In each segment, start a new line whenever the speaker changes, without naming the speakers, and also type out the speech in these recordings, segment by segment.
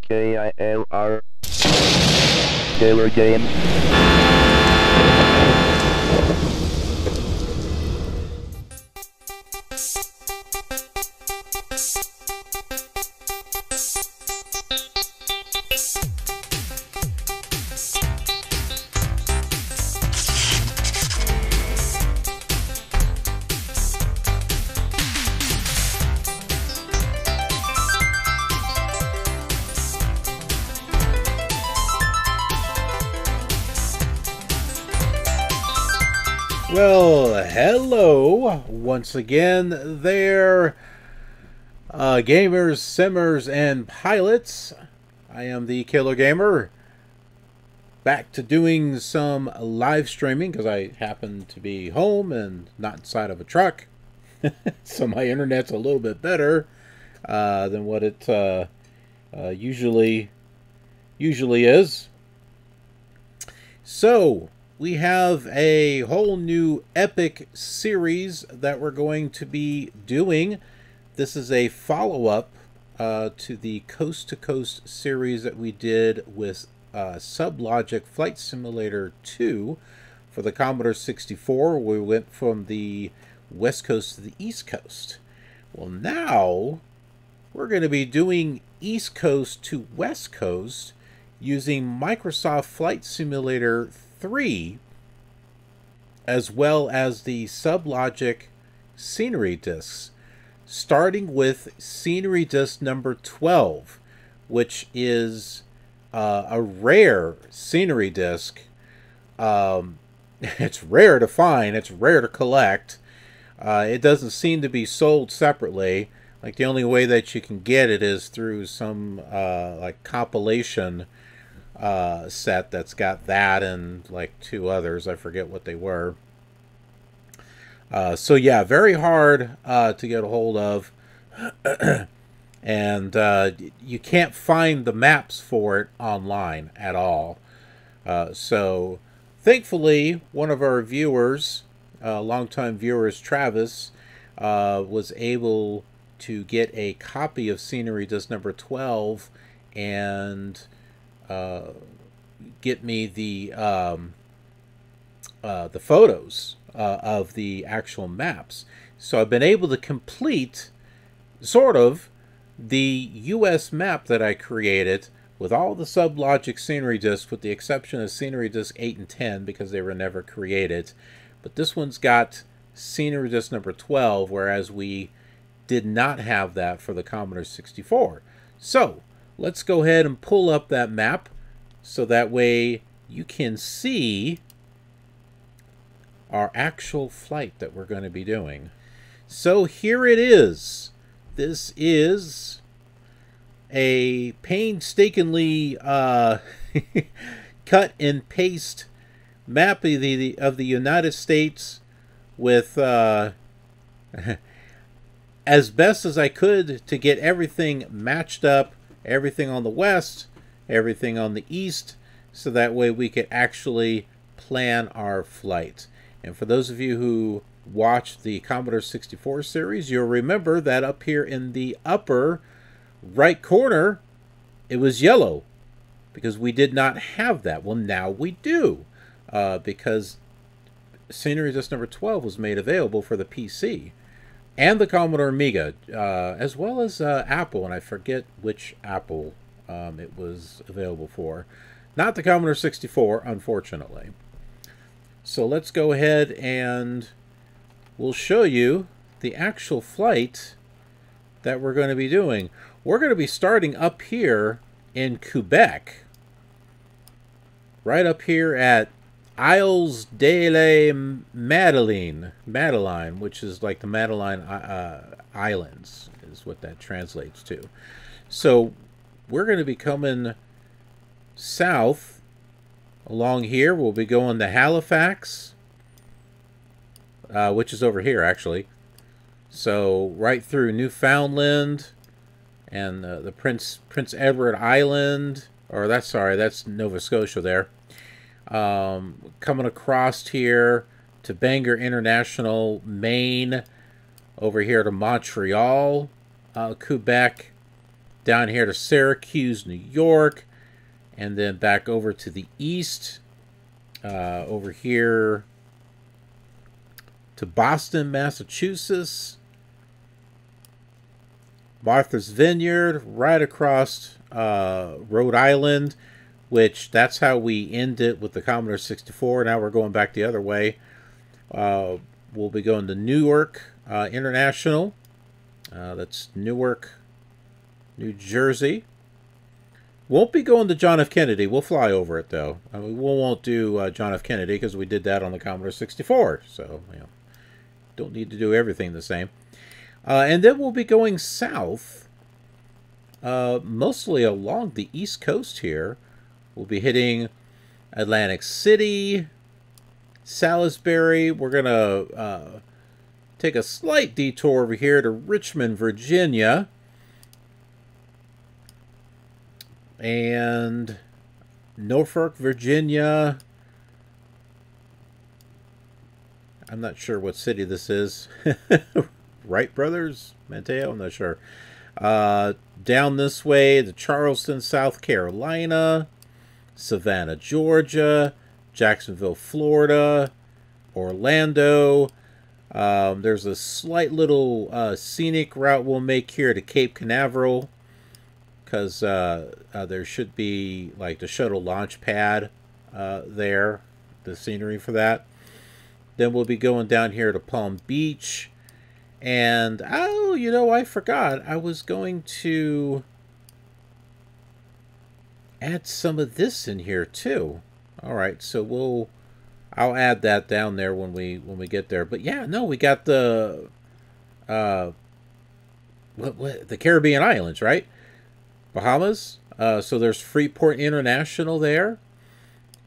KILR KILR Games.
Well, hello once again there, gamers, simmers, and pilots. I am the KILR Gamer, back to doing some live streaming because I happen to be home and not inside of a truck. So my internet's a little bit better than what it usually is. So we have a whole new epic series that we're going to be doing. This is a follow-up to the Coast to Coast series that we did with Sublogic Flight Simulator 2 for the Commodore 64. We went from the West Coast to the East Coast. Well, now we're going to be doing East Coast to West Coast using Microsoft Flight Simulator 3, as well as the Sublogic Scenery Disks, starting with Scenery Disk number 12, which is a rare scenery disk. It's rare to find, it's rare to collect. It doesn't seem to be sold separately. Like, the only way that you can get it is through some like compilation set that's got that and like two others. I forget what they were. So yeah, very hard to get a hold of. And you can't find the maps for it online at all. So thankfully, one of our viewers, longtime viewers, Travis, was able to get a copy of Scenery Disk number 12 and get me the photos of the actual maps. So I've been able to complete sort of the US map that I created with all the Sublogic Scenery Disks, with the exception of Scenery Disk 8 and 10 because they were never created. But this one's got Scenery Disk number 12, whereas we did not have that for the Commodore 64. So let's go ahead and pull up that map so that way you can see our actual flight that we're going to be doing. So here it is. This is a painstakingly cut and paste map of the United States with as best as I could to get everything matched up, everything on the west, everything on the east, so that way we could actually plan our flight. And for those of you who watched the Commodore 64 series, you'll remember that up here in the upper right corner, it was yellow because we did not have that. Well, now we do, because Scenery Disk number 12 was made available for the PC and the Commodore Amiga, as well as Apple, and I forget which Apple it was available for. Not the Commodore 64, unfortunately. So let's go ahead and we'll show you the actual flight that we're going to be doing. We're going to be starting up here in Quebec, right up here at Iles-De-La Madeleine, which is like the Magdalen Islands, is what that translates to. So we're going to be coming south along here. We'll be going to Halifax, which is over here actually. So right through Newfoundland and the Prince Edward Island, or that's Nova Scotia there. Coming across here to Bangor International, Maine, over here to Montreal, Quebec, down here to Syracuse, New York, and then back over to the east, over here to Boston, Massachusetts, Martha's Vineyard, right across Rhode Island, which that's how we end it with the Commodore 64. Now we're going back the other way. We'll be going to Newark International. That's Newark, New Jersey. Won't be going to John F. Kennedy. We'll fly over it, though. I mean, we won't do John F. Kennedy because we did that on the Commodore 64. So, you know, don't need to do everything the same. And then we'll be going south, mostly along the East Coast here. We'll be hitting Atlantic City, Salisbury. We're going to take a slight detour over here to Richmond, Virginia. And Norfolk, Virginia. I'm not sure what city this is. Wright Brothers? Mateo? I'm not sure. Down this way to Charleston, South Carolina. Savannah, Georgia. Jacksonville, Florida. Orlando. There's a slight little scenic route we'll make here to Cape Canaveral, because there should be like the shuttle launch pad there, the scenery for that. Then we'll be going down here to Palm Beach. And, oh, you know, I forgot. I was going to add some of this in here too. All right, so I'll add that down there when we get there. But yeah, no, we got the Caribbean islands, right? Bahamas. So there's Freeport International there.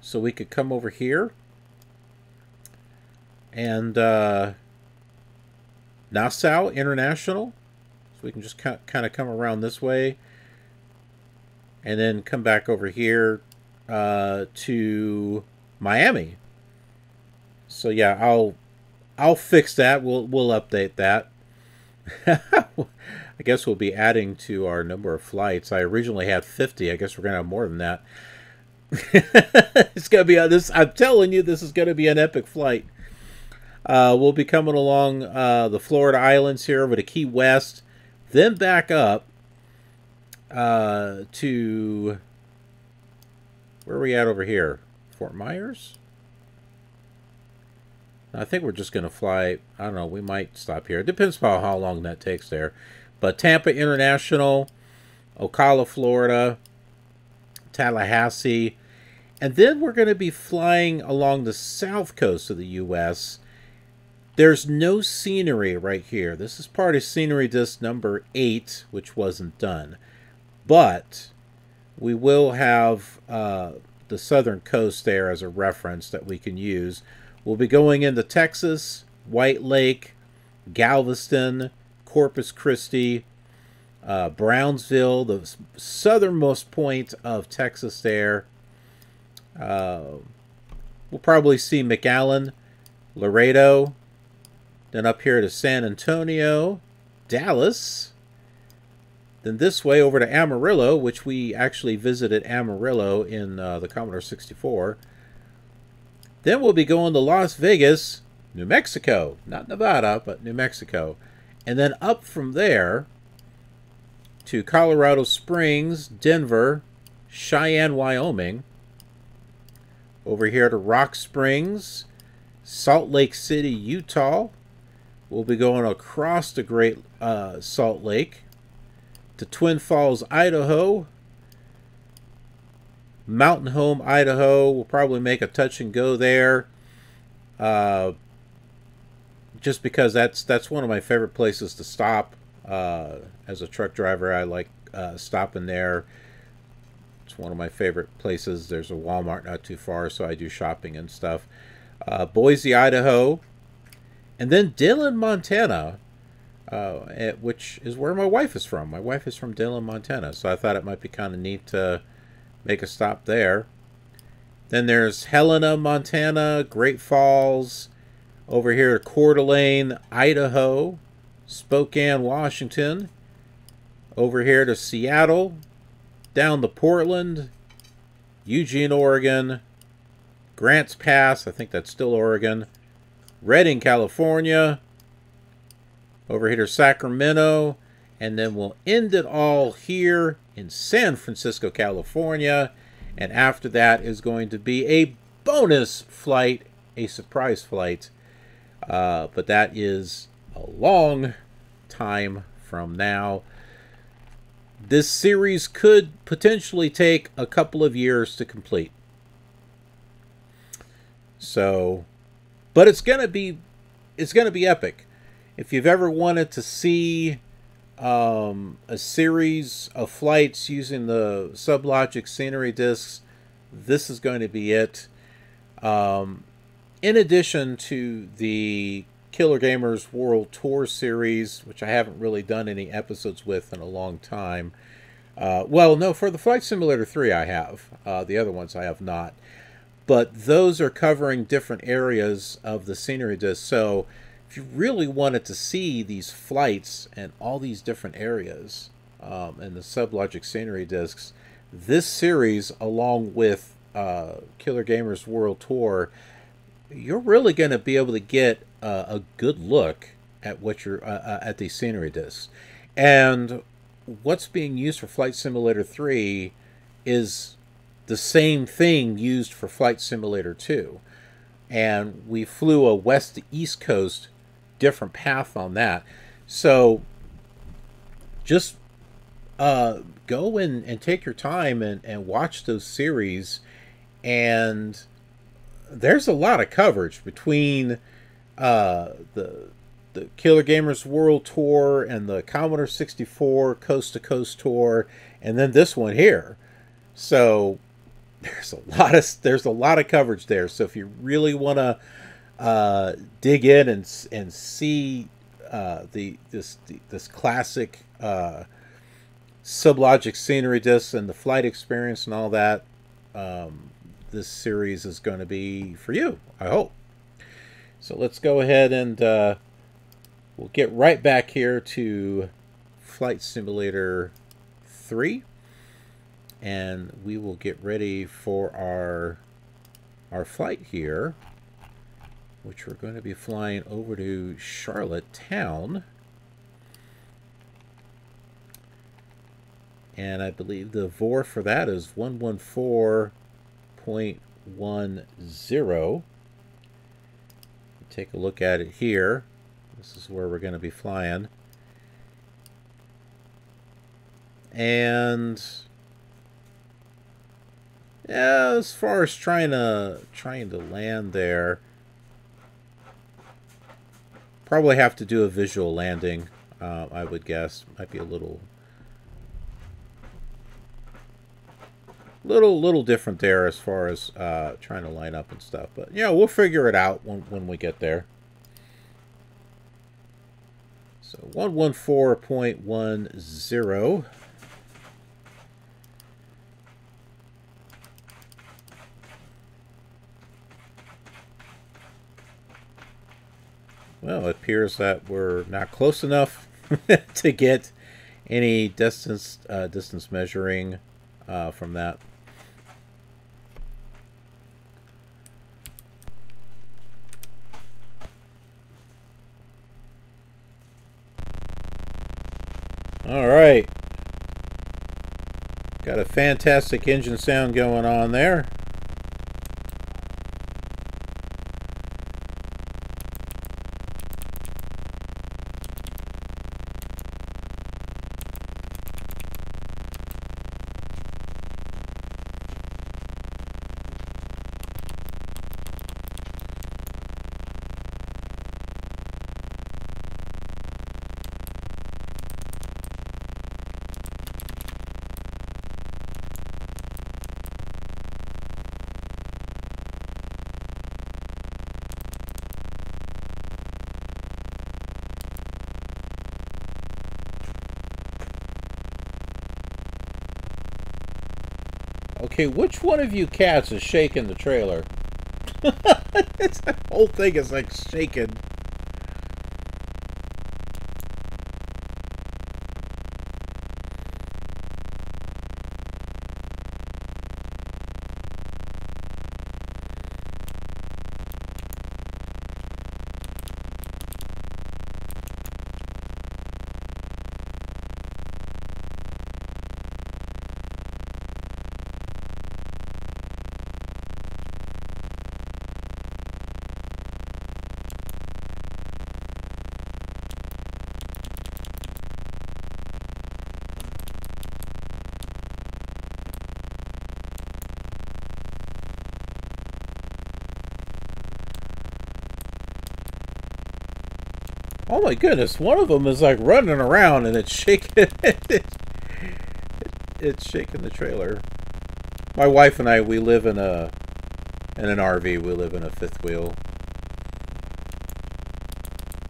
So we could come over here. And Nassau International. So we can just kind of come around this way. And then come back over here to Miami. So yeah, I'll fix that. We'll update that. I guess we'll be adding to our number of flights. I originally had 50. I guess we're gonna have more than that. It's gonna be this. I'm telling you, this is gonna be an epic flight. We'll be coming along the Florida Islands here over to Key West, then back up to where are we at over here? Fort Myers? I think we're just going to fly. I don't know. We might stop here. It depends upon how long that takes there. But Tampa International, Ocala, Florida, Tallahassee. And then we're going to be flying along the south coast of the U.S. There's no scenery right here. This is part of Scenery Disk number 8, which wasn't done. But we will have the southern coast there as a reference that we can use. We'll be going into Texas, White Lake, Galveston, Corpus Christi, Brownsville, the southernmost point of Texas there. We'll probably see McAllen, Laredo, then up here to San Antonio, Dallas, then this way over to Amarillo, which we actually visited Amarillo in the Commodore 64. Then we'll be going to Las Vegas, New Mexico. Not Nevada, but New Mexico. And then up from there to Colorado Springs, Denver, Cheyenne, Wyoming. Over here to Rock Springs, Salt Lake City, Utah. We'll be going across the Great Salt Lake to Twin Falls, Idaho. Mountain Home, Idaho. We'll probably make a touch and go there. Just because that's one of my favorite places to stop. As a truck driver, I like stopping there. It's one of my favorite places. There's a Walmart not too far, so I do shopping and stuff. Boise, Idaho. And then Dillon, Montana, which is where my wife is from. My wife is from Dillon, Montana, so I thought it might be kind of neat to make a stop there. Then there's Helena, Montana, Great Falls, over here Coeur d'Alene, Idaho, Spokane, Washington, over here to Seattle, down to Portland, Eugene, Oregon, Grants Pass, I think that's still Oregon, Redding, California, over here to Sacramento, and then we'll end it all here in San Francisco, California. And after that is going to be a bonus flight, a surprise flight. But that is a long time from now. This series could potentially take a couple of years to complete. So, but it's gonna be epic. If you've ever wanted to see a series of flights using the Sublogic Scenery Disks, this is going to be it. In addition to the Killer Gamers World Tour series, which I haven't really done any episodes with in a long time. Well, no, for the Flight Simulator 3 I have. The other ones I have not. But those are covering different areas of the scenery disk. So if you really wanted to see these flights and all these different areas in the Sublogic Scenery Disks, this series, along with Killer Gamers World Tour, you're really going to be able to get a good look at what you're at these scenery disks. And what's being used for Flight Simulator 3 is the same thing used for Flight Simulator 2. And we flew a west to east coast different path on that. So just go and take your time and watch those series. And there's a lot of coverage between the Killer Gamers World Tour and the Commodore 64 Coast to Coast Tour, and then this one here. So there's a lot of coverage there. So if you really want to dig in and see this classic Sublogic Scenery Disks and the flight experience and all that, this series is going to be for you, I hope. So let's go ahead and we'll get right back here to Flight Simulator 3, and we will get ready for our flight here, which we're going to be flying over to Charlottetown. And I believe the VOR for that is 114.10. Take a look at it here. This is where we're going to be flying. And yeah, as far as trying to land there, probably have to do a visual landing. I would guess might be a little different there as far as trying to line up and stuff, but yeah, we'll figure it out when we get there. So 114.10. Well, it appears that we're not close enough to get any distance measuring from that. All right, got a fantastic engine sound going on there. Okay, which one of you cats is shaking the trailer? The whole thing is like shaking. Oh my goodness, one of them is like running around and it's shaking. It's shaking the trailer. My wife and I, we live in an RV. We live in a fifth wheel.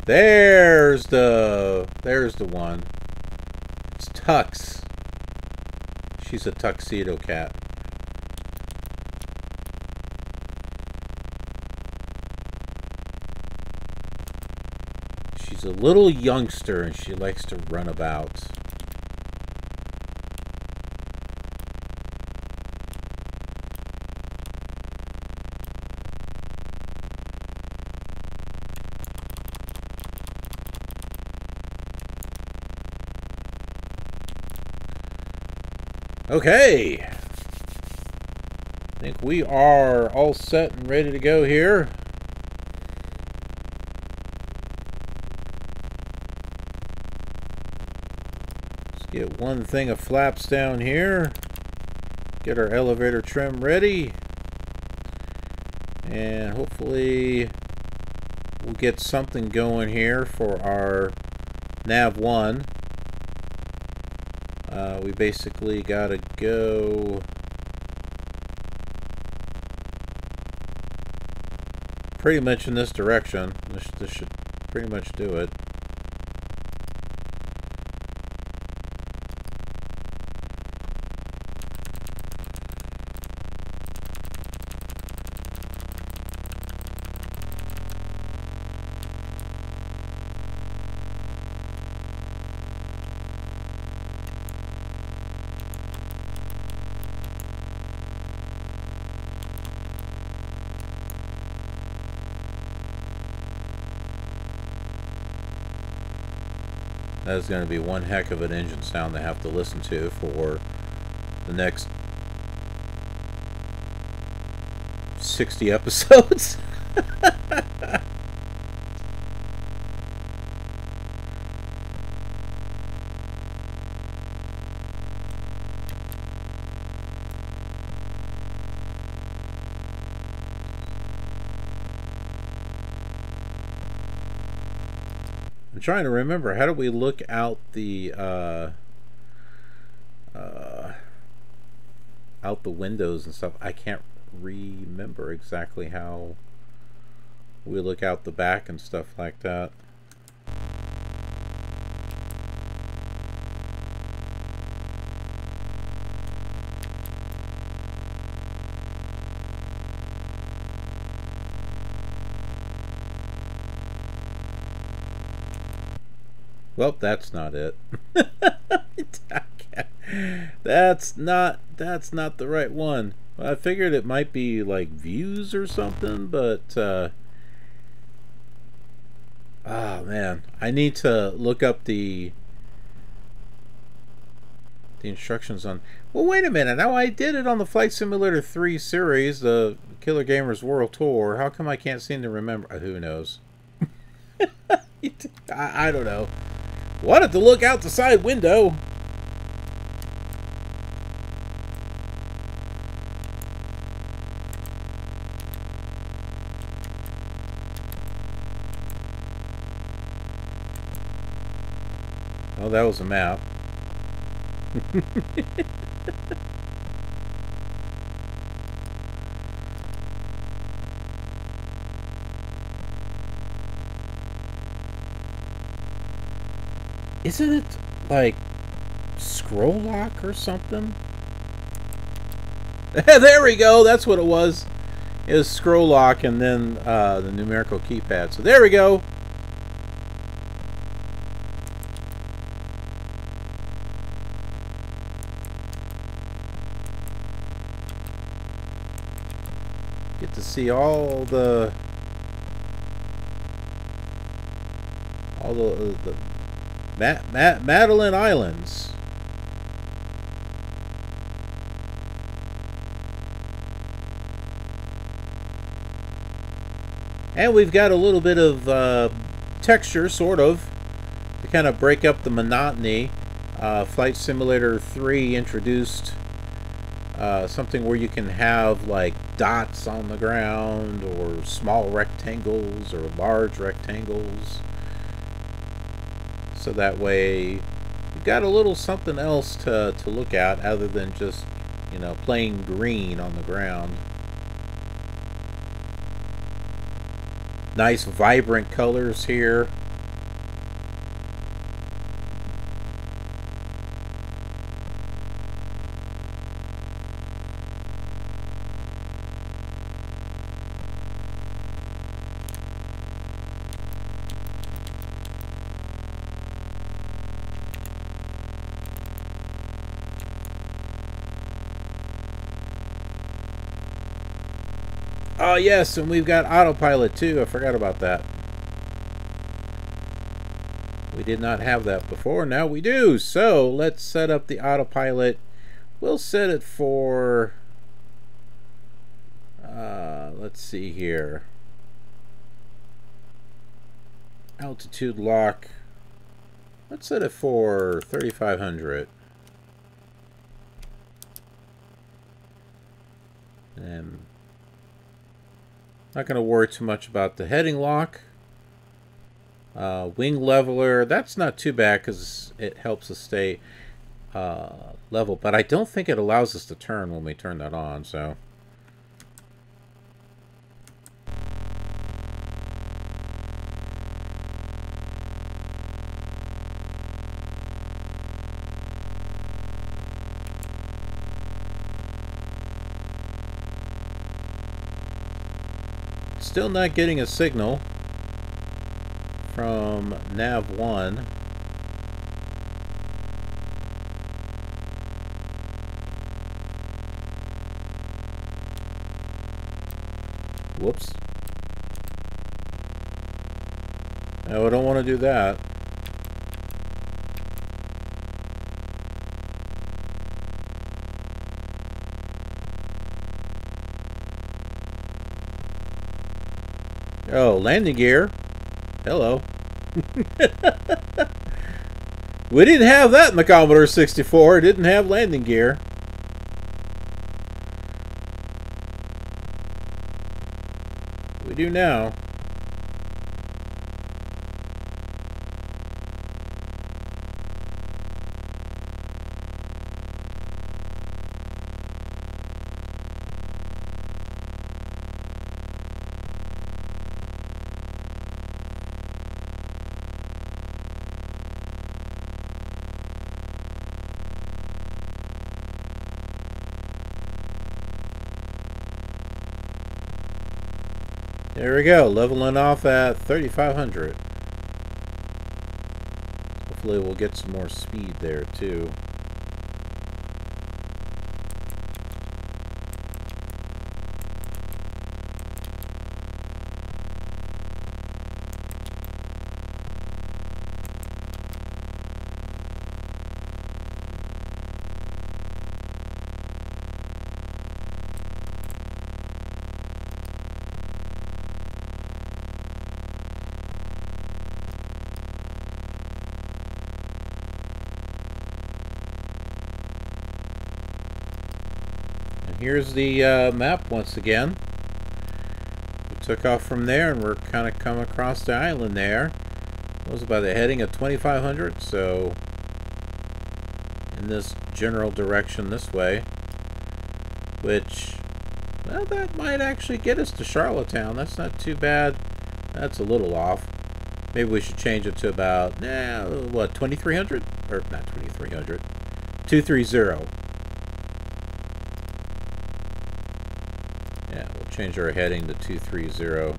There's the one. It's Tux. She's a tuxedo cat. She's a little youngster and she likes to run about. Okay, I think we are all set and ready to go here. Let's get one thing of flaps down here. Get our elevator trim ready. And hopefully we'll get something going here for our nav 1. We basically gotta go pretty much in this direction. This should pretty much do it. That is going to be one heck of an engine sound to have to listen to for the next 60 episodes. Trying to remember, how do we look out the windows and stuff? I can't remember exactly how we look out the back and stuff like that. Well, that's not it. That's not the right one. I figured it might be like views or something, but oh man, I need to look up the instructions on. Well, wait a minute. Now I did it on the Flight Simulator 3 series, the Killer Gamers World Tour. How come I can't seem to remember? Who knows? I don't know. Wanted to look out the side window. Oh, that was a map. Isn't it like scroll lock or something? There we go. That's what it was. It was scroll lock and then the numerical keypad. So there we go. Get to see all the Magdalen Islands. And we've got a little bit of texture, sort of, to kind of break up the monotony. Flight Simulator 3 introduced something where you can have like dots on the ground, or small rectangles, or large rectangles. so that way you've got a little something else to look at other than just, you know, plain green on the ground. Nice vibrant colors here. Oh yes, and we've got autopilot too. I forgot about that. We did not have that before. Now we do. So let's set up the autopilot. We'll set it for, let's see here. Altitude lock. Let's set it for 3,500. And not going to worry too much about the heading lock. Wing leveler, that's not too bad because it helps us stay level, but I don't think it allows us to turn when we turn that on, so. Still not getting a signal from nav 1. Whoops. No, I don't want to do that. Oh, landing gear. Hello. We didn't have that in the Commodore 64. It didn't have landing gear. We do now. There we go, leveling off at 3,500. Hopefully we'll get some more speed there too. Here's the map once again. We took off from there and we're kind of come across the island there. It was by the heading of 2,500, so in this general direction this way, which, well, that might actually get us to Charlottetown. That's not too bad. That's a little off. Maybe we should change it to about, what, 2,300? Or not 2,300. 230. Yeah, we'll change our heading to 230.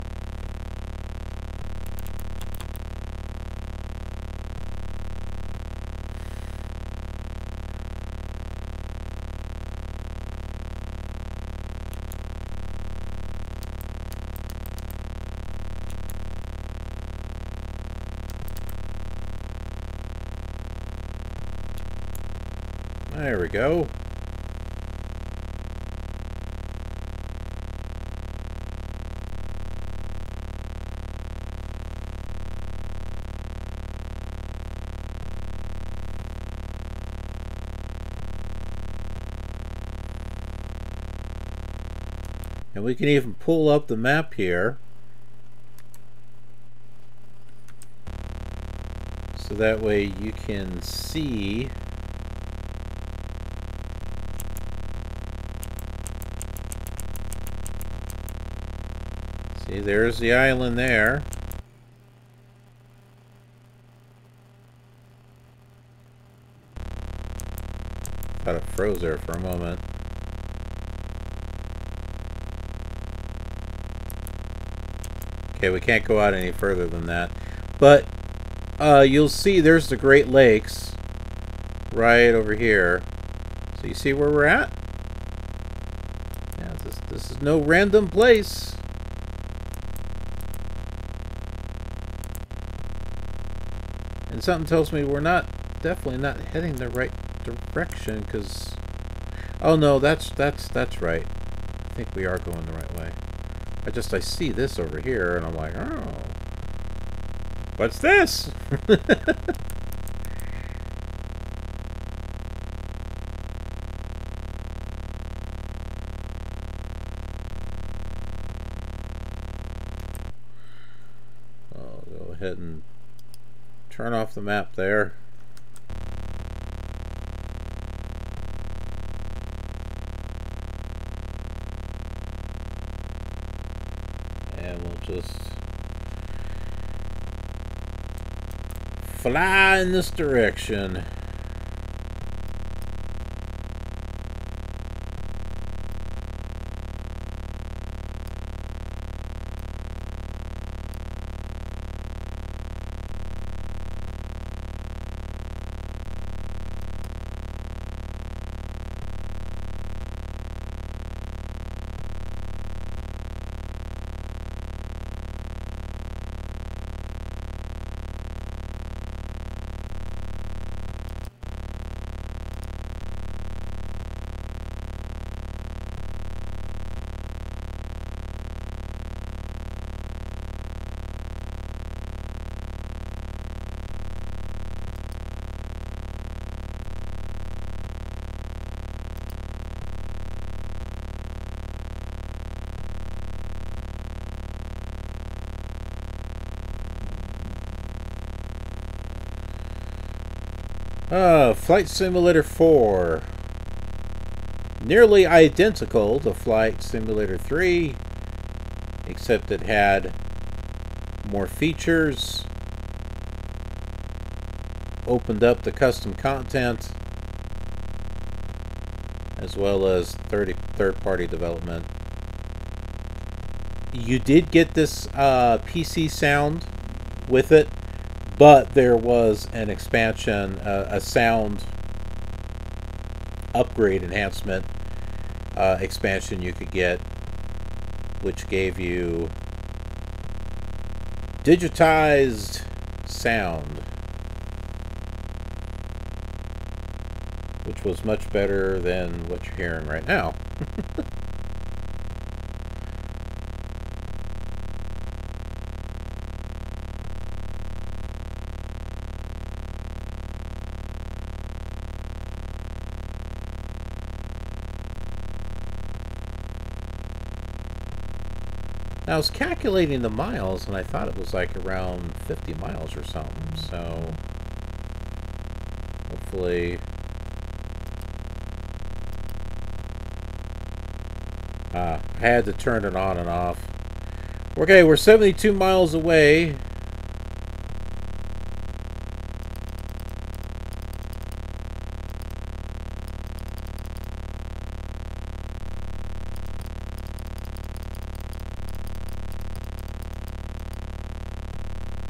There we go. And we can even pull up the map here so So that way you can see there's the island there. Thought it froze there for a moment. Okay, we can't go out any further than that. But you'll see there's the Great Lakes right over here. So you see where we're at? Yeah, this is no random place. And something tells me we're definitely not heading the right direction, because oh no, that's right. I think we are going the right way. I see this over here and I'm like, oh, what's this? I'll go ahead and turn off the map there. And we'll just fly in this direction. Flight Simulator 4. Nearly identical to Flight Simulator 3, except it had more features, opened up the custom content, as well as third-party development. You did get this PC sound with it, but there was an expansion, a sound upgrade enhancement expansion you could get, which gave you digitized sound, which was much better than what you're hearing right now. I was calculating the miles, and I thought it was like around 50 miles or something, so hopefully I had to turn it on and off. Okay, we're 72 miles away.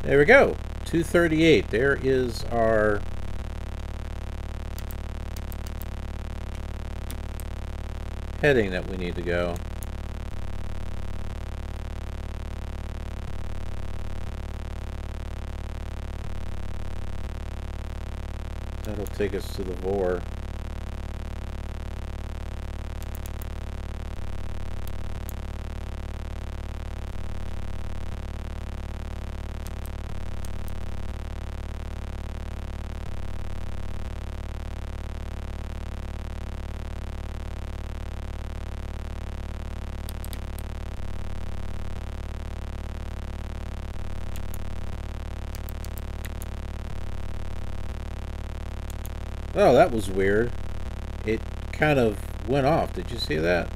There we go, 238. There is our heading that we need to go. That'll take us to the Vor. Oh, that was weird. It kind of went off. Did you see that?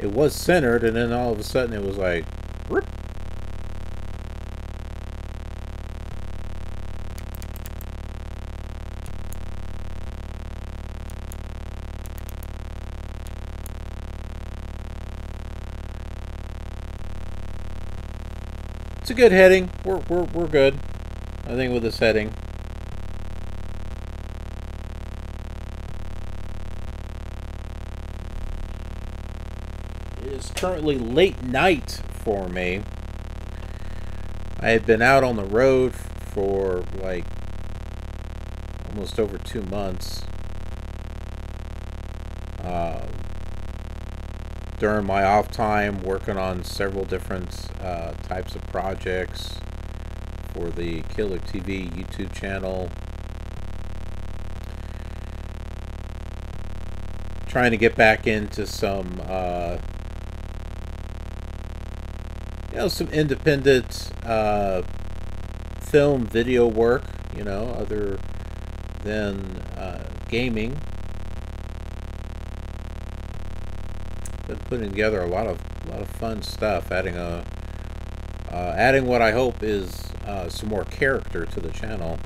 It was centered, and then all of a sudden it was like, whoop. It's a good heading. We're good, I think, with this heading. It is currently late night for me. I had been out on the road for like almost over 2 months. During my off time, working on several different types of projects for the KILR TV YouTube channel. Trying to get back into some, some independent film video work, other than gaming. Been putting together a lot of fun stuff, adding what I hope is some more character to the channel.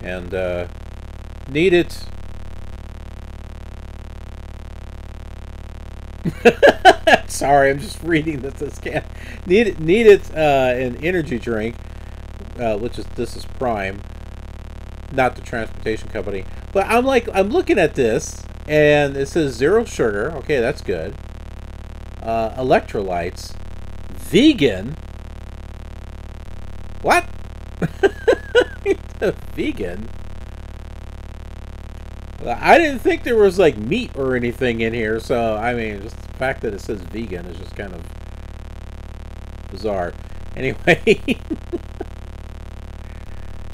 And need it. Sorry, I'm just reading this can. Need it an energy drink, this is Prime, not the transportation company. But I'm looking at this, and it says 0 sugar. Okay, that's good. Electrolytes, vegan. What? Vegan? I didn't think there was like meat or anything in here, so I mean, just the fact that it says vegan is just kind of bizarre. Anyway,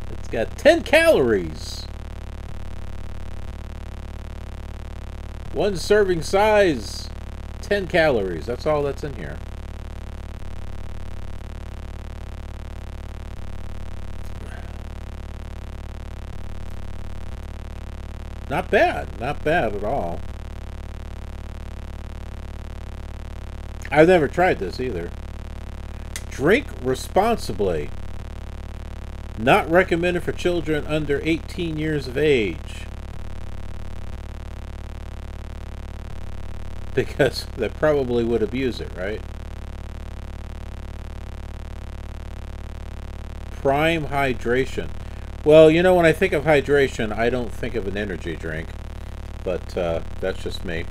it's got 10 calories. 1 serving size, 10 calories. That's all that's in here. Not bad. Not bad at all. I've never tried this either. Drink responsibly. Not recommended for children under 18 years of age. Because they probably would abuse it, right? Prime hydration. Well, when I think of hydration, I don't think of an energy drink. But that's just me.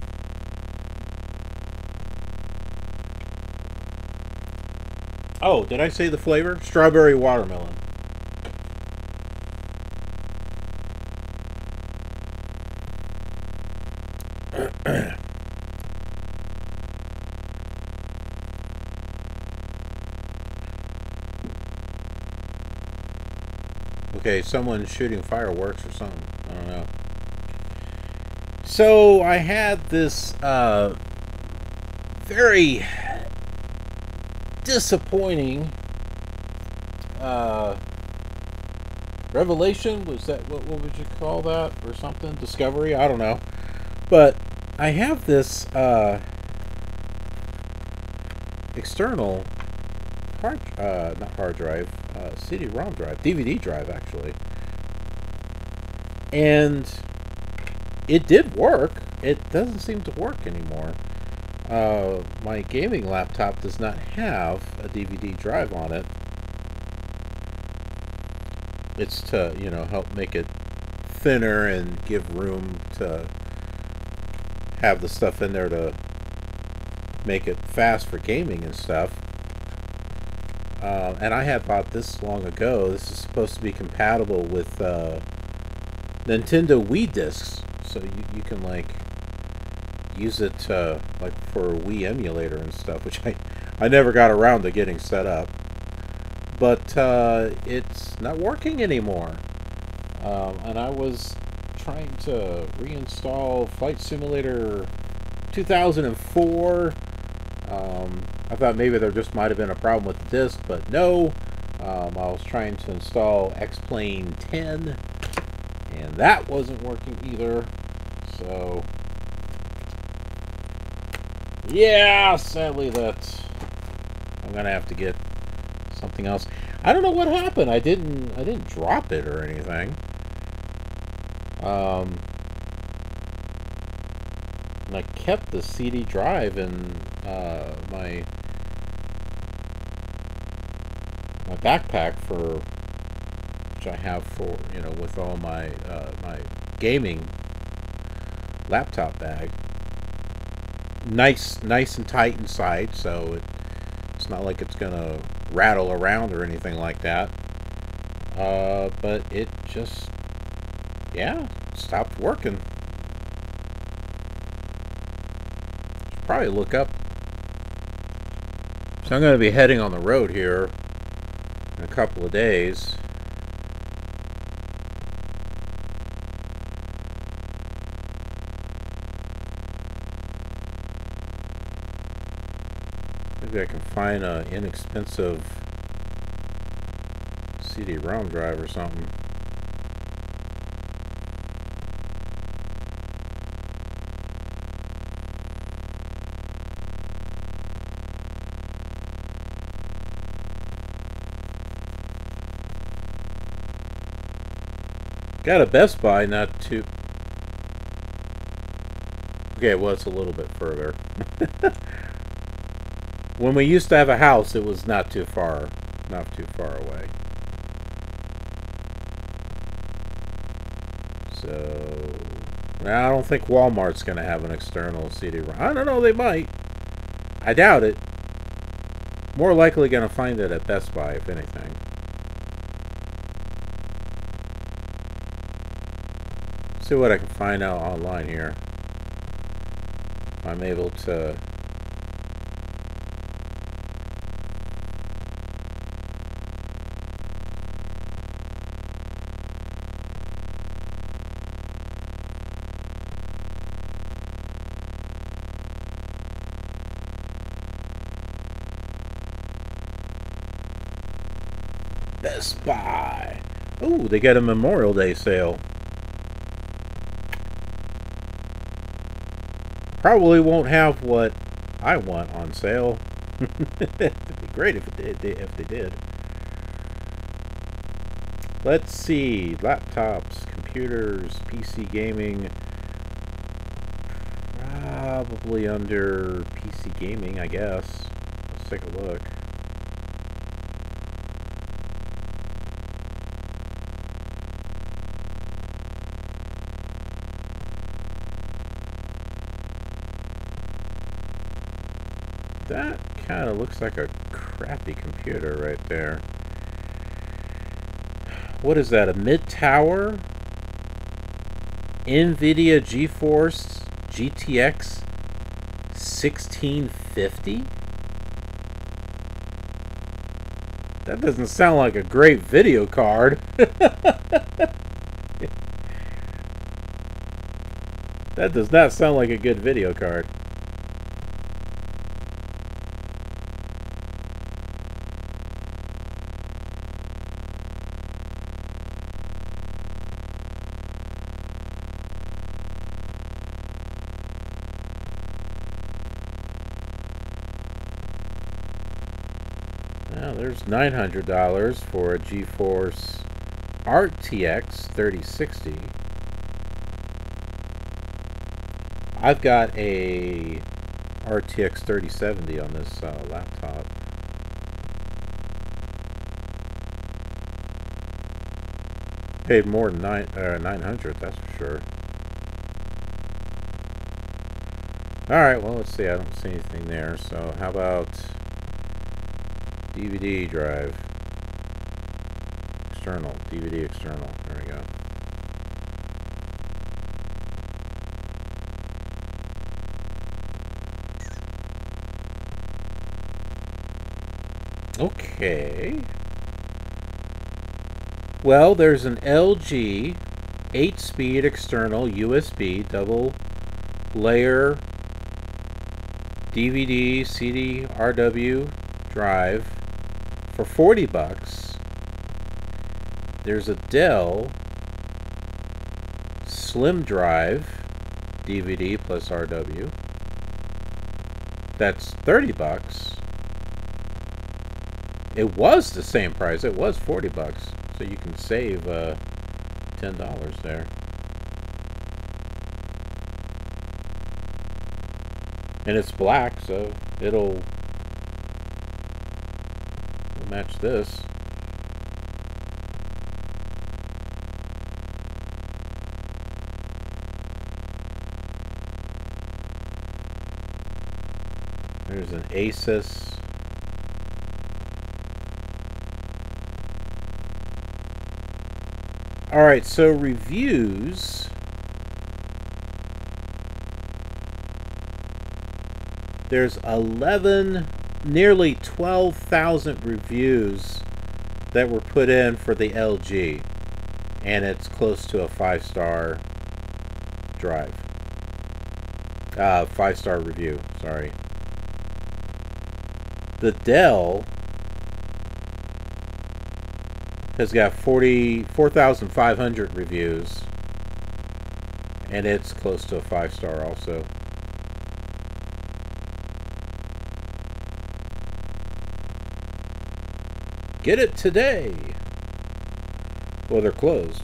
Oh, did I say the flavor? Strawberry watermelon. Okay, someone's shooting fireworks or something. I don't know. So I had this very disappointing revelation. Was that what would you call that, or something? Discovery? I don't know. But I have this external not hard drive, CD-ROM drive, DVD drive actually, and it did work. It doesn't seem to work anymore. My gaming laptop does not have a DVD drive on it. It's to, help make it thinner and give room to have the stuff in there to make it fast for gaming and stuff. And I had bought this long ago. This is supposed to be compatible with Nintendo Wii discs, so you can use it for a Wii emulator and stuff, which I never got around to getting set up. But it's not working anymore. And I was trying to reinstall Flight Simulator 2004. I thought maybe there just might have been a problem with the disc, but no. I was trying to install X-Plane 10, and that wasn't working either. So, yeah, sadly I'm gonna have to get something else. I don't know what happened. I didn't drop it or anything. I kept the CD drive in my backpack which I have for, with all my my gaming laptop bag. Nice and tight inside, so it's not like it's gonna rattle around or anything like that. But it just, stopped working. Should probably look up. So I'm going to be heading on the road here in a couple of days. Maybe I can find an inexpensive CD-ROM drive or something. Got a Best Buy not too... Okay, well, it's a little bit further. When we used to have a house, it was not too far away. So, I don't think Walmart's going to have an external CD-ROM. I don't know, they might. I doubt it. More likely going to find it at Best Buy, if anything. See what I can find out online here. I'm able to... Best Buy. Ooh, they got a Memorial Day sale. Probably won't have what I want on sale. It'd be great if they did. Let's see. Laptops, computers, PC gaming. Probably under PC gaming, I guess. Let's take a look. That kind of looks like a crappy computer right there. What is that, a mid-tower? NVIDIA GeForce GTX 1650? That doesn't sound like a great video card. That does not sound like a good video card. Now there's $900 for a GeForce RTX 3060. I've got a RTX 3070 on this laptop. Paid more than 900, that's for sure. Alright, well, let's see. I don't see anything there. So how about DVD drive? External. DVD external. There we go. Okay. Well, there's an LG 8-speed external USB double layer DVD CD RW drive for $40. There's a Dell Slim Drive DVD plus RW. That's 30 bucks. It was the same price. It was 40 bucks. So you can save $10 there. And it's black, so it'll match this. There's an Asus. Alright, so reviews. There's 11, nearly 12,000 reviews that were put in for the LG. And it's close to a 5-star drive. 5-star review, sorry. The Dell has got 4,500 reviews, and it's close to a 5-star also. Get it today. Well, they're closed.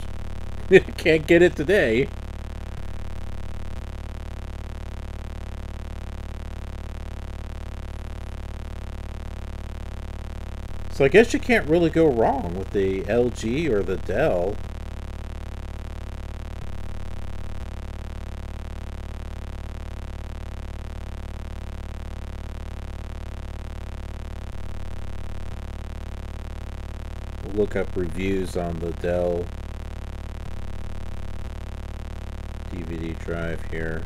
Can't get it today. So I guess you can't really go wrong with the LG or the Dell. We'll look up reviews on the Dell DVD drive here.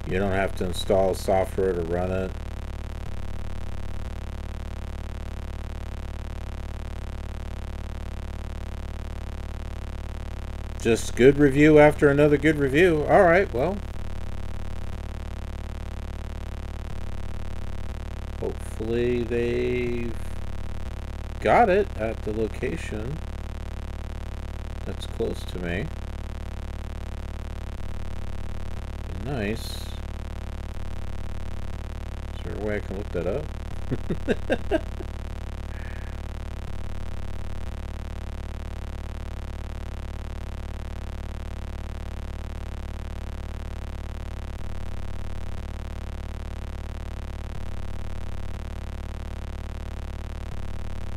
You don't have to install software to run it. Just good review after another good review. Alright, well. Hopefully they've got it at the location that's close to me. Nice. Is there a way I can look that up?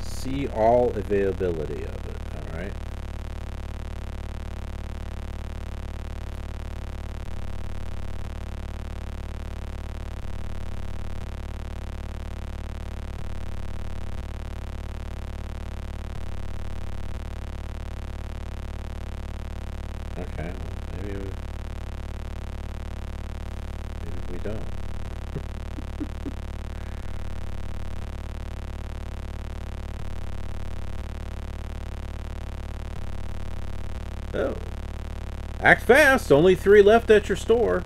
See all availability of it. All right. Okay, well, maybe we don't. Oh. Act fast! Only 3 left at your store.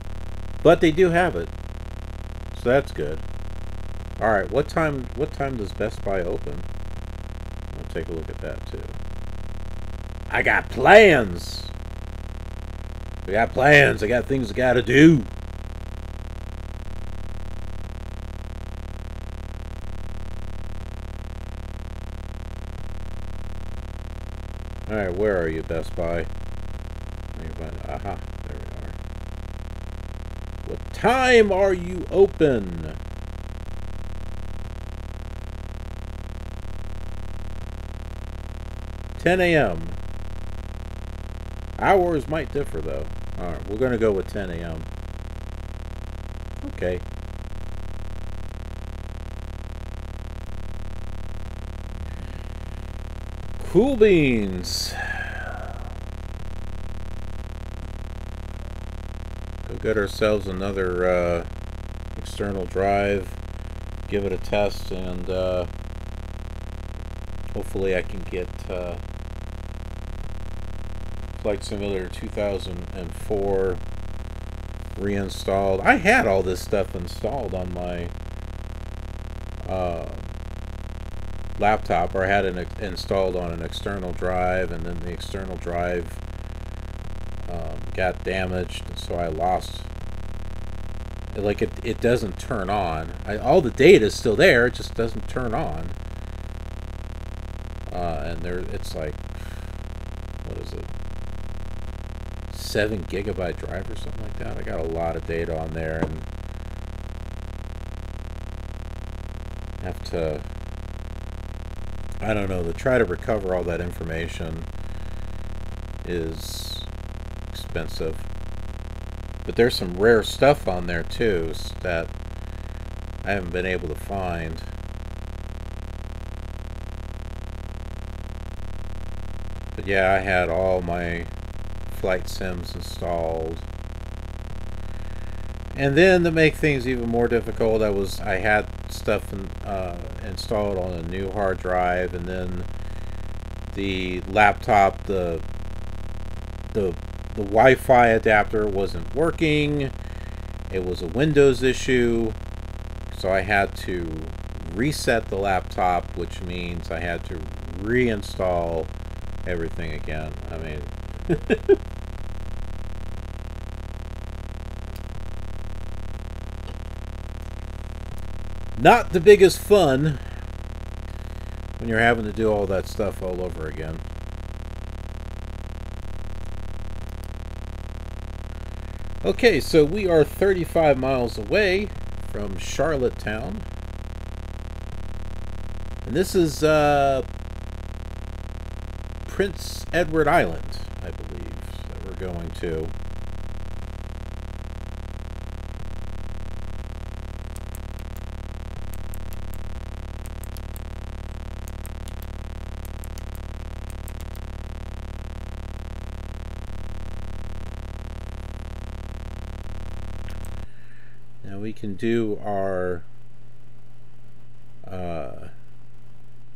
But they do have it. So that's good. Alright, what time does Best Buy open? I'll take a look at that too. I got plans! I got plans. I got things I gotta do. Alright, where are you, Best Buy? Aha, there we are. What time are you open? $10 a.m. Hours might differ, though. Alright, we're going to go with 10 a.m. Okay. Cool beans. Go get ourselves another external drive, give it a test, and hopefully I can get Flight Simulator 2004 reinstalled. I had all this stuff installed on my laptop, or I had it installed on an external drive, and then the external drive got damaged, so I lost like it doesn't turn on. All the data is still there, it just doesn't turn on. And it's like, what is it, 7 gigabyte drive or something like that. I got a lot of data on there, and have to, I don't know, to try to recover all that information is expensive. But there's some rare stuff on there too that I haven't been able to find. But yeah, I had all my flight sims installed. And then to make things even more difficult, I had stuff installed on a new hard drive, and then the laptop, the Wi-Fi adapter wasn't working. It was a Windows issue, so I had to reset the laptop, which means I had to reinstall everything again. I mean, not the biggest fun when you're having to do all that stuff all over again. Okay, so we are 35 miles away from Charlottetown. And this is Prince Edward Island, I believe, that we're going to. Now we can do our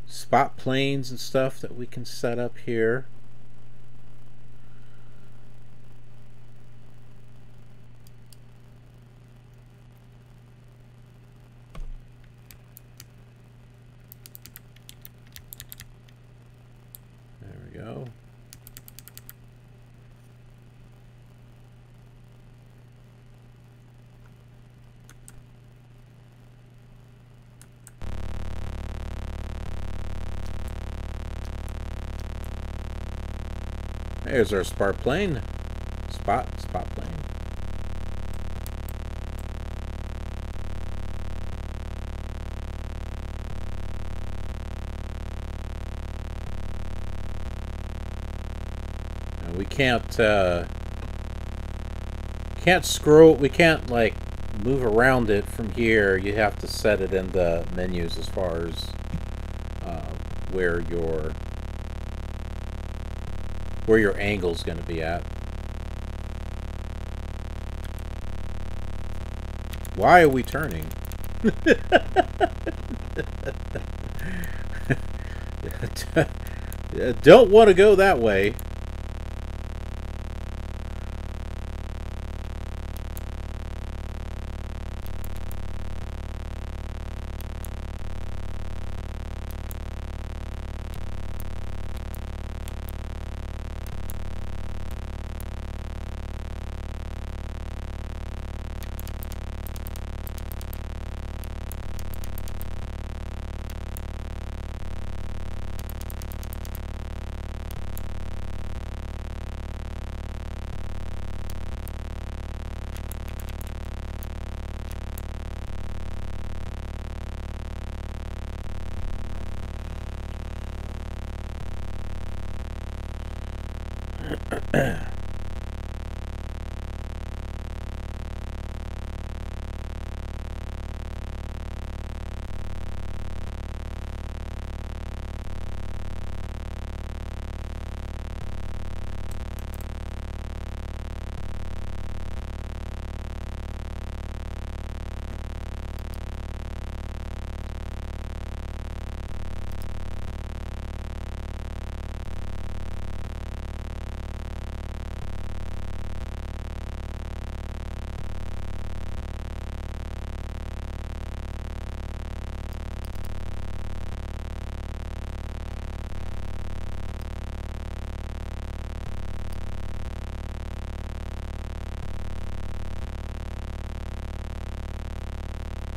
spot planes and stuff that we can set up here. There we go. There's our spot plane. Spot plane. And we can't scroll. We can't like move around it from here. You have to set it in the menus as far as where your angle's going to be at. Why are we turning? Don't want to go that way.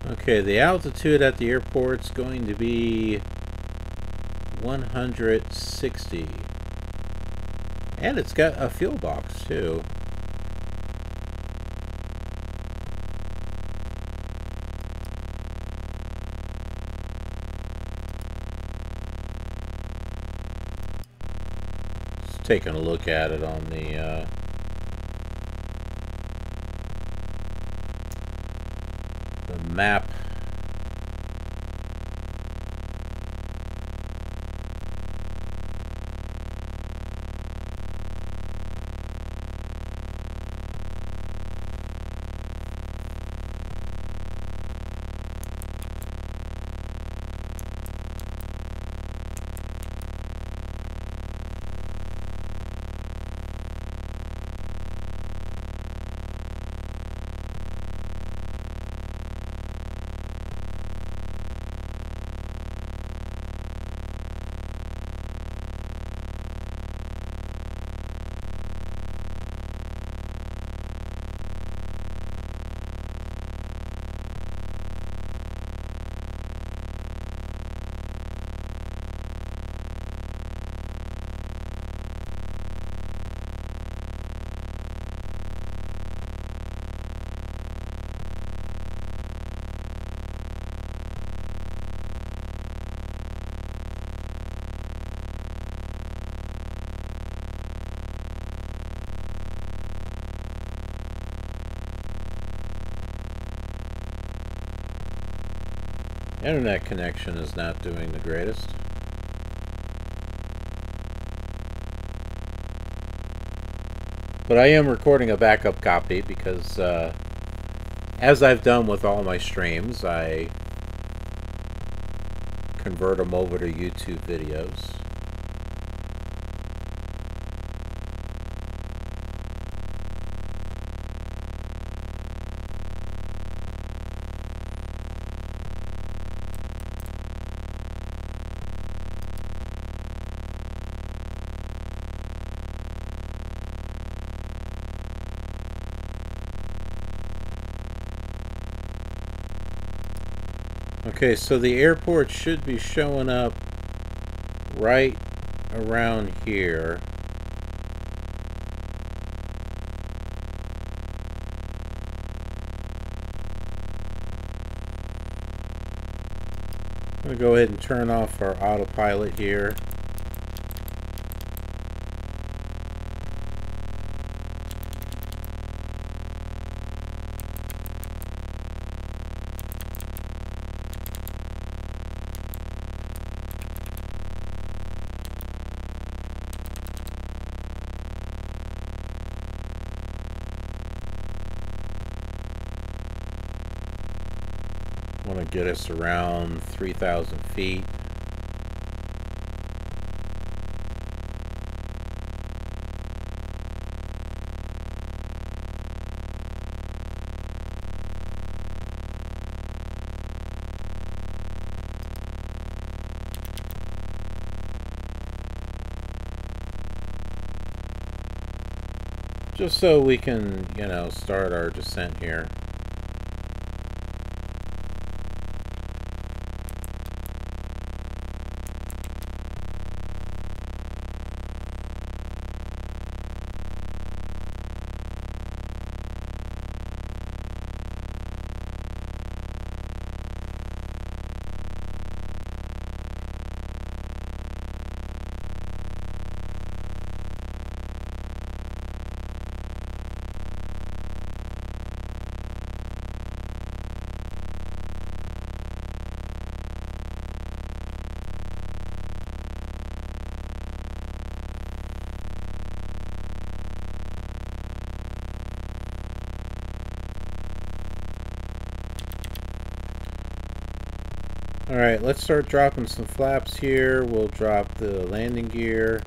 Okay, the altitude at the airport's going to be 160. And it's got a fuel box too. Just taking a look at it on the map. Internet connection is not doing the greatest. But I am recording a backup copy because, as I've done with all my streams, I convert them over to YouTube videos. Okay, so the airport should be showing up right around here. I'm going to go ahead and turn off our autopilot here. Want to get us around 3,000 feet. Just so we can, you know, start our descent here. Alright, let's start dropping some flaps here. We'll drop the landing gear.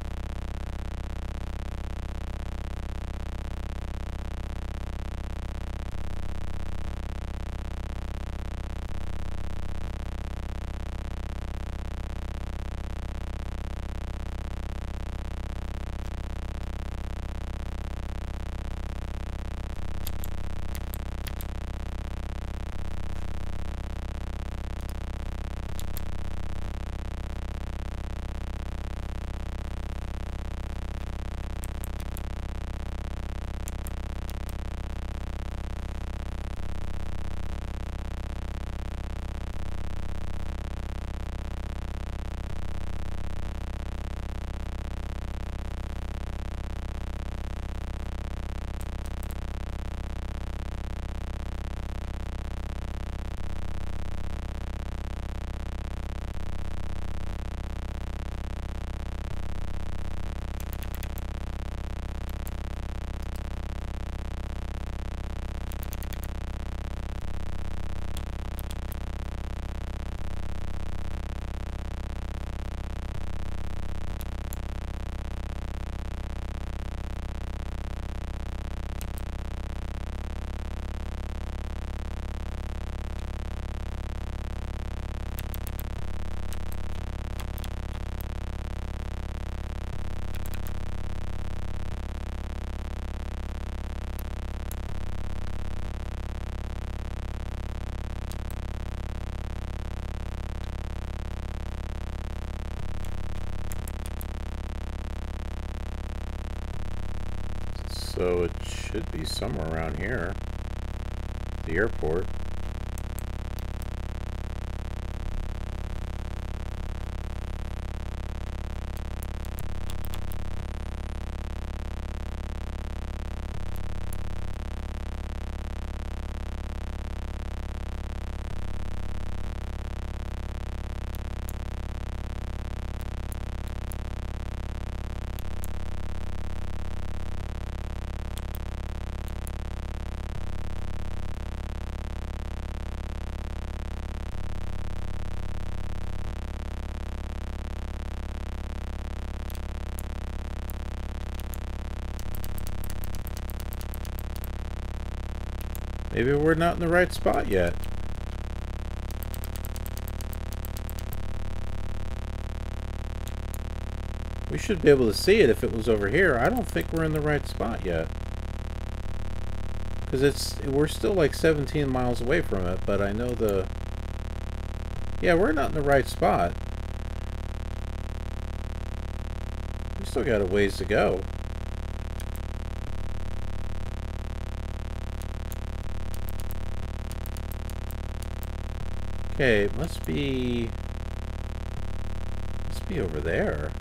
So it should be somewhere around here. The airport. Maybe we're not in the right spot yet. We should be able to see it if it was over here. I don't think we're in the right spot yet. Because we're still like 17 miles away from it, but I know the... Yeah, we're not in the right spot. We still got a ways to go. Okay, it must be over there.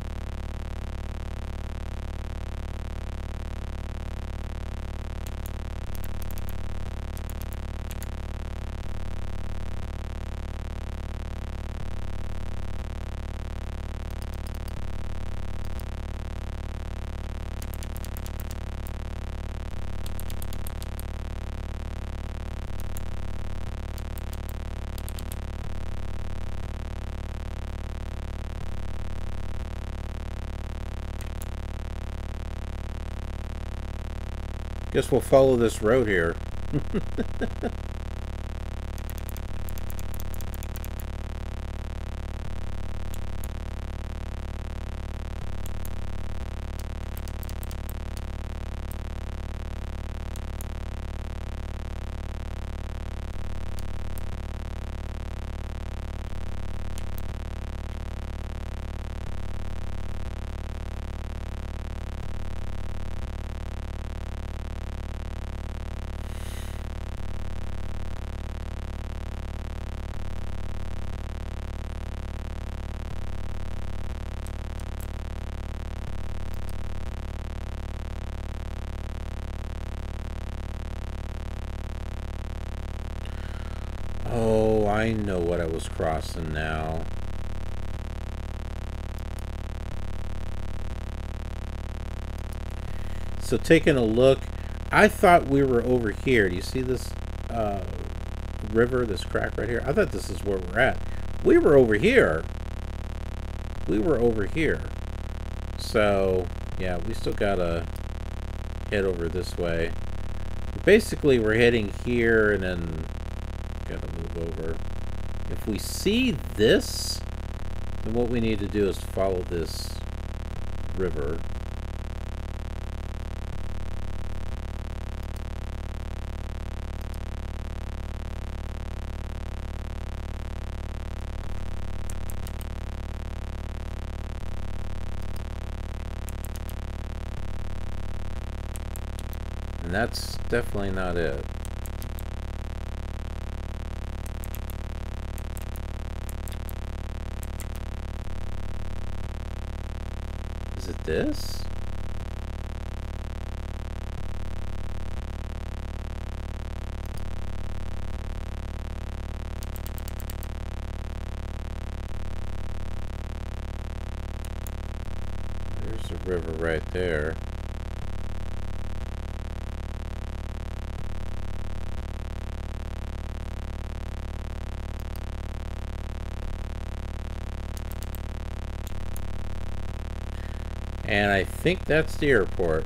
Guess we'll follow this road here. Oh, I know what I was crossing now. So taking a look, I thought we were over here. Do you see this river, this crack right here? I thought this is where we're at. We were over here. We were over here. So, yeah, we still gotta head over this way. Basically, we're heading here and then gotta move over. If we see this, then what we need to do is follow this river. And that's definitely not it. Is it this? There's the river right there. And I think that's the airport.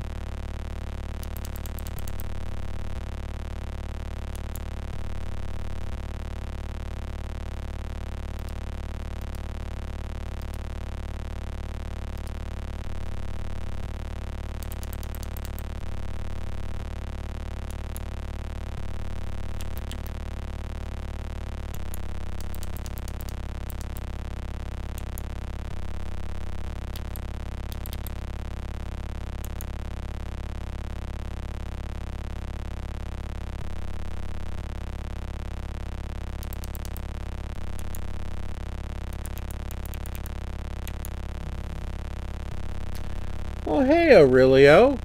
Oh, hey, Aurelio.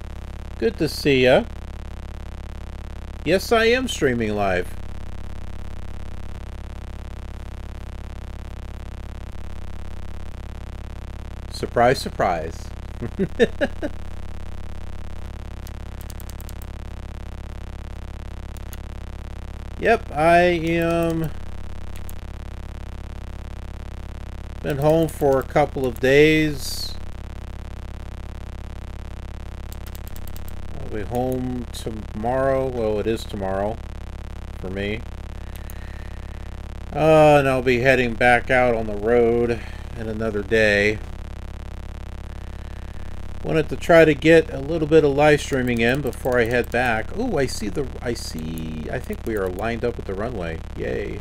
Good to see ya. Yes, I am streaming live. Surprise, surprise. Yep, I am... Been home for a couple of days. I'll be home tomorrow. Well, it is tomorrow for me. And I'll be heading back out on the road in another day. Wanted to try to get a little bit of live streaming in before I head back. Oh, I think we are lined up with the runway. Yay.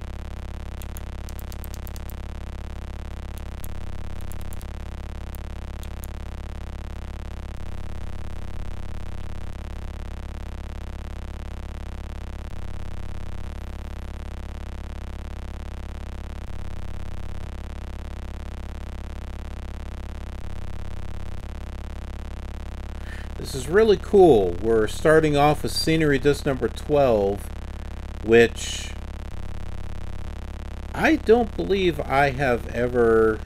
This is really cool. We're starting off with Scenery Disk number 12, which I don't believe I have ever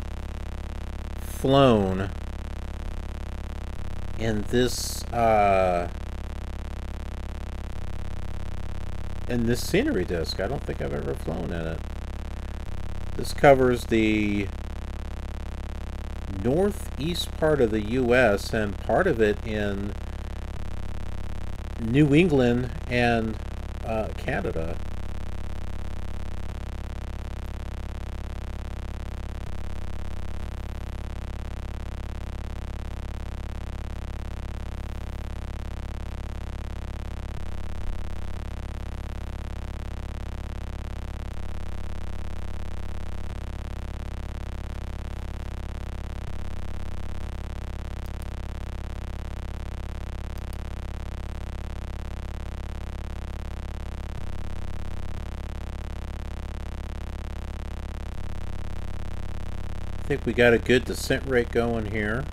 flown in this scenery disk. I don't think I've ever flown in it. This covers the northeast part of the U.S. and part of it in New England and Canada. I think we got a good descent rate going here.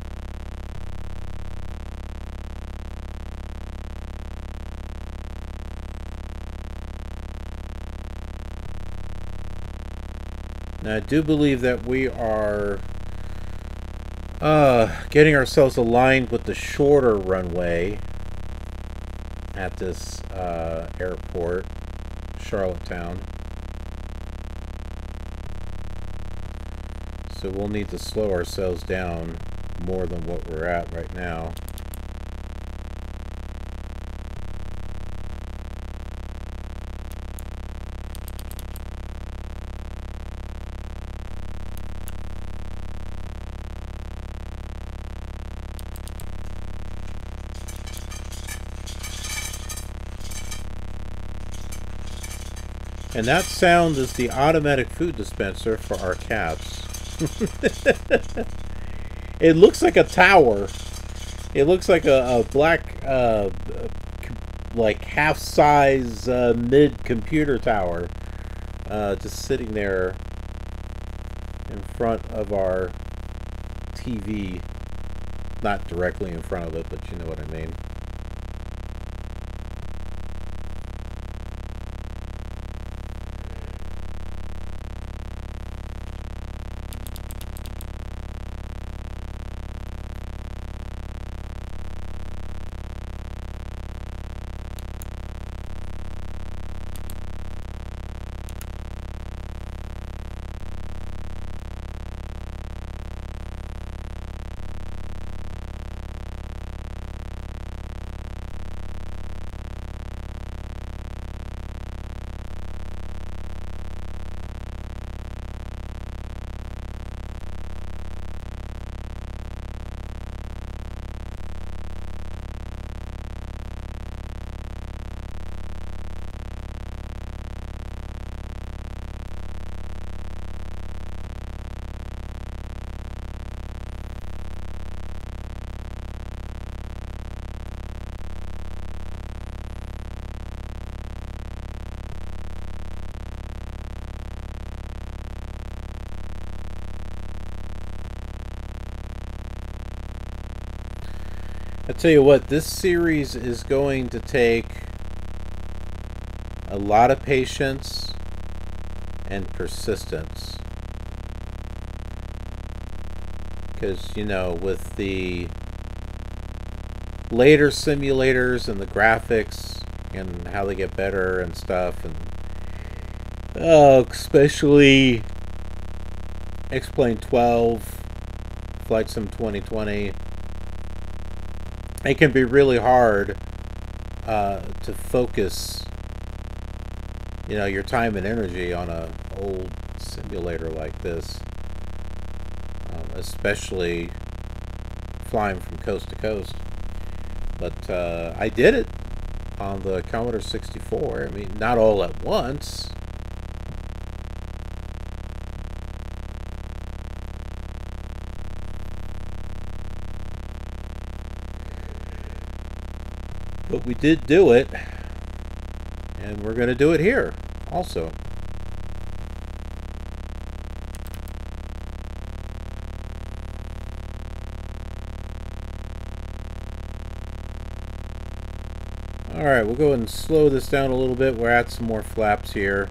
Now I do believe that we are getting ourselves aligned with the shorter runway at this airport, Charlottetown. So we'll need to slow ourselves down more than what we're at right now. And that sound is the automatic food dispenser for our cats. It looks like a tower. It looks like a black, like half-size mid-computer tower, just sitting there in front of our TV. Not directly in front of it, but you know what I mean. I tell you what, this series is going to take a lot of patience and persistence. Because, you know, with the later simulators and the graphics and how they get better and stuff, and especially X-Plane 12, Flight Sim 2020, it can be really hard to focus, you know, your time and energy on a old simulator like this, especially flying from coast to coast. But I did it on the Commodore 64. I mean, not all at once. But we did do it, and we're going to do it here also. Alright, we'll go ahead and slow this down a little bit. We'll add some more flaps here.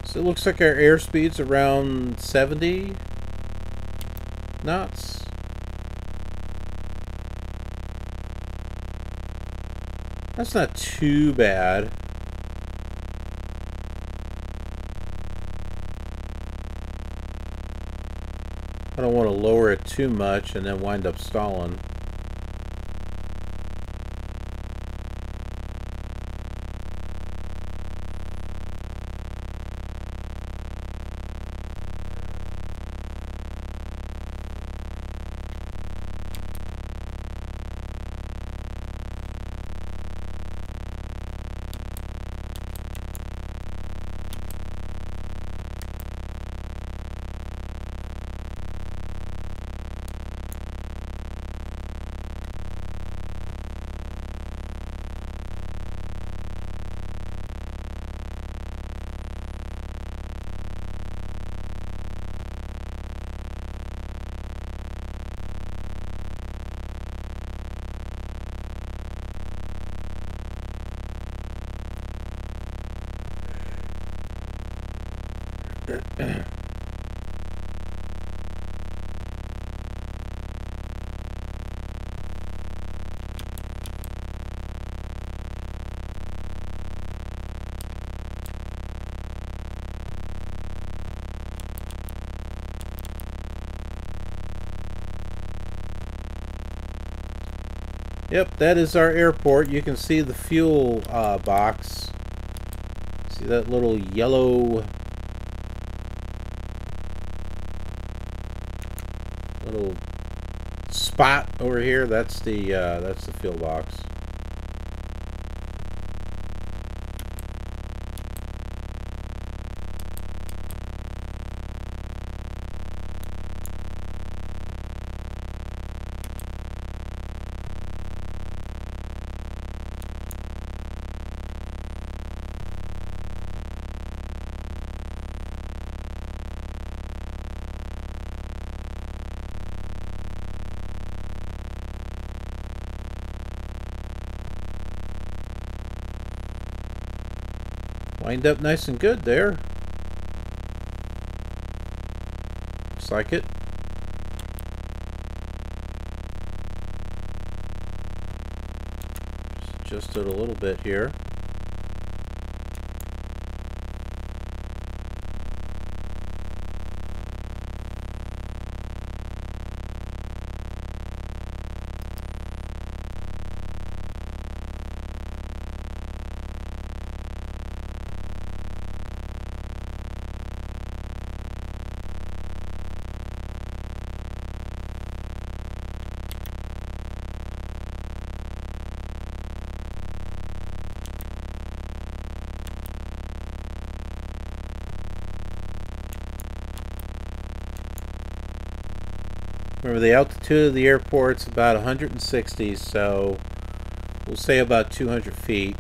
So it looks like our airspeed's around 70 knots. That's not too bad. I don't want to lower it too much and then wind up stalling. Yep, that is our airport. You can see the fuel box. See that little yellow little spot over here? That's the fuel box. Lined up nice and good there. Looks like it. Just adjust it a little bit here. Remember, the altitude of the airport's about 160, so we'll say about 200 feet.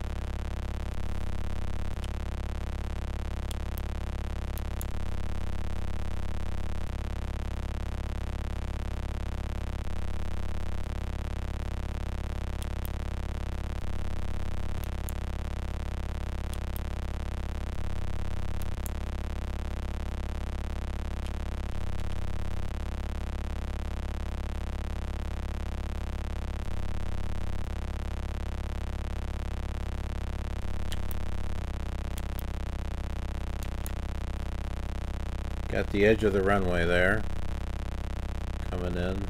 Got the edge of the runway there, coming in.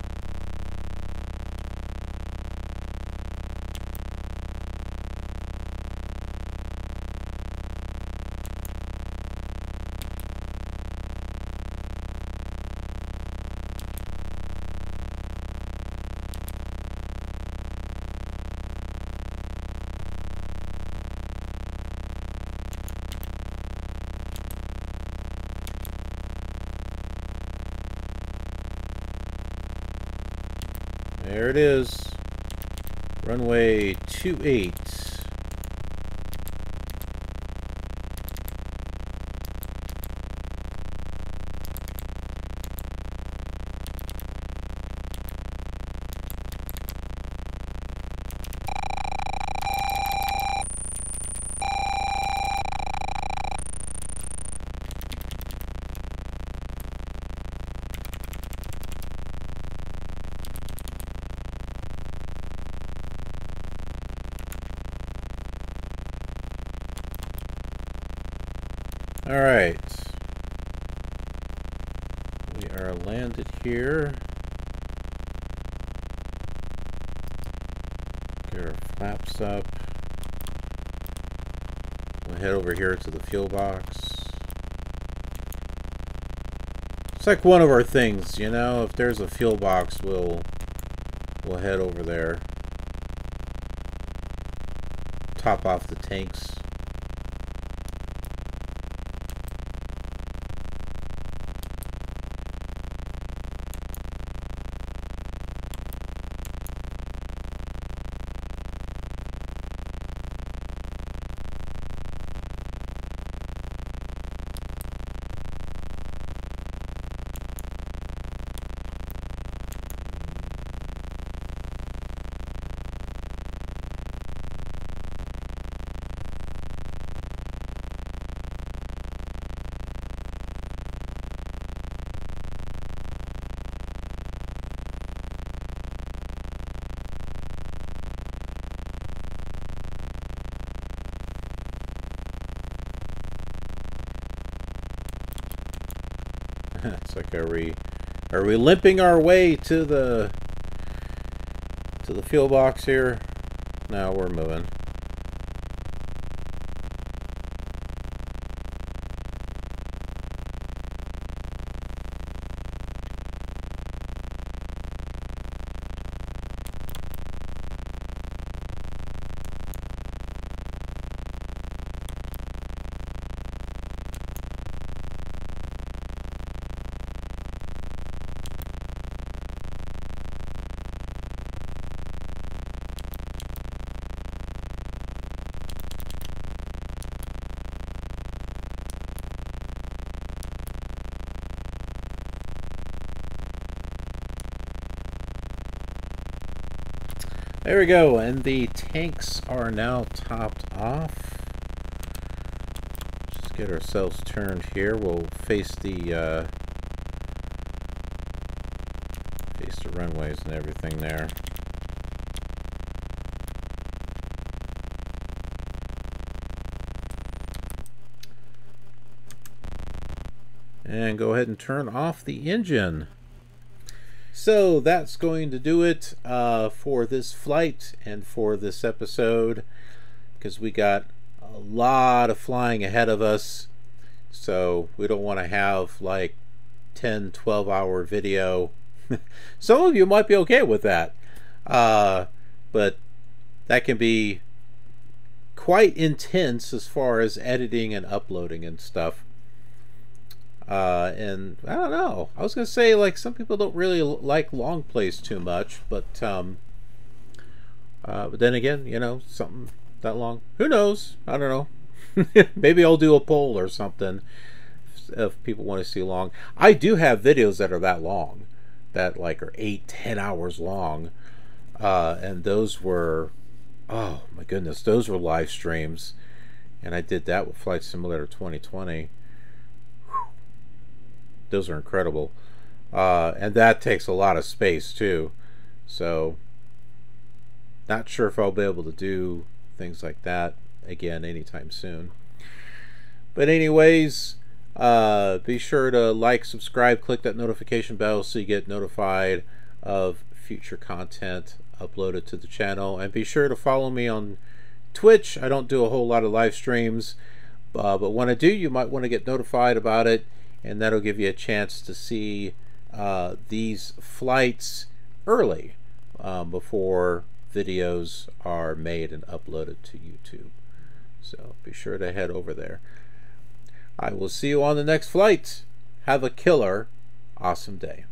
There it is, runway 28. All right, we are landed here. Get our flaps up. We'll head over here to the fuel box. It's like one of our things, you know. If there's a fuel box, we'll head over there. Top off the tanks. It's like, are we limping our way to the fuel box here? No, we're moving. There we go, and the tanks are now topped off. get ourselves turned here. We'll face the runways and everything there. And go ahead and turn off the engine. So that's going to do it for this flight and for this episode, because we got a lot of flying ahead of us. So we don't want to have like 10-12 hour video. Some of you might be okay with that, but that can be quite intense as far as editing and uploading and stuff. And I don't know, I was gonna say, like, some people don't really like long plays too much, but then again, you know, something that long, who knows, I don't know. Maybe I'll do a poll or something if people want to see long. I do have videos that are that long, that like are 8-10 hours long, and those were, oh my goodness, those were live streams, and I did that with Flight Simulator 2020. Those are incredible, and that takes a lot of space too, so not sure if I'll be able to do things like that again anytime soon. But anyways, be sure to like, subscribe, click that notification bell so you get notified of future content uploaded to the channel, and be sure to follow me on Twitch. I don't do a whole lot of live streams, but when I do, you might want to get notified about it, and that'll give you a chance to see these flights early, before videos are made and uploaded to YouTube. So be sure to head over there. I will see you on the next flight. Have a killer, awesome day.